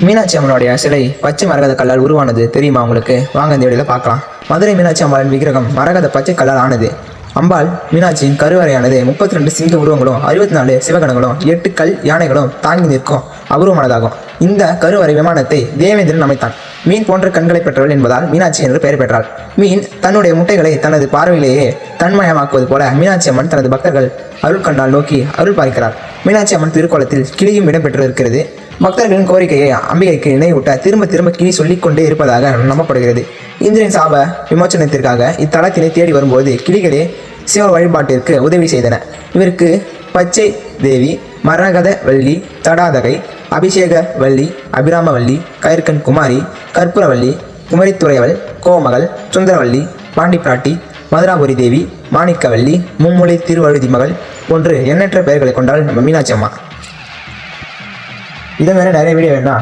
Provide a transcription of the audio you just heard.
மீனாட்சி அம்மனுடைய சிலை பச்சை மரகத கல்லால் உருவானது தெரியுமா உங்களுக்கு? வாங்க இந்த வீடியோவில் பார்க்கலாம். மதுரை மீனாட்சி அம்பாளின் விக்கிரகம் மரகத பச்சை கல்லால் ஆனது. அம்பாள் மீனாட்சியின் கருவறையானது 32 சிங்க உருவங்களும் 64 சிவகணங்களும் 8 கல் யானைகளும் தாங்கி நிற்கும் அபூர்வமானதாகும். இந்த கருவறை விமானத்தை தேவேந்திரன் அமைத்தான். மீன் போன்ற கண்களை பெற்றவள் என்பதால் மீனாட்சி என்று பெயர் பெற்றாள். மீன் தன்னுடைய முட்டைகளை தனது பார்வையிலேயே தன்மயமாக்குவது போல மீனாட்சி அம்மன் தனது பக்தர்கள் அருள் கண்டால் நோக்கி அருள் பார்க்கிறார். மீனாட்சி அம்மன் திருக்கோலத்தில் கிளியும் இடம்பெற்றிருக்கிறது. பக்தர்களின் கோரிக்கையை அம்பிகைக்கு நினைவூட்ட திரும்ப திரும்ப கிளி சொல்லிக் கொண்டே இருப்பதாக நம்பப்படுகிறது. இந்திரன் சாப விமோச்சனத்திற்காக இத்தலத்தினை தேடி வரும்போது கிளிகளே சிவ வழிபாட்டிற்கு உதவி செய்தன. இவருக்கு பச்சை தேவி, மரகத வள்ளி, தடாதகை, அபிஷேக வள்ளி, அபிராமவள்ளி, கயிற்கண் குமாரி, கற்பூரவள்ளி, குமரித்துறையவள், கோமகள், சுந்தரவள்ளி, பாண்டிப்பிராட்டி, மதுராபுரி தேவி, மாணிக்கவள்ளி, மும்முலை திருவழுதி மகள் போன்று எண்ணற்ற பெயர்களை கொண்டால் நம்ம மீனாட்சி அம்மா. இதை வேற நிறைய வீடியோ வேணா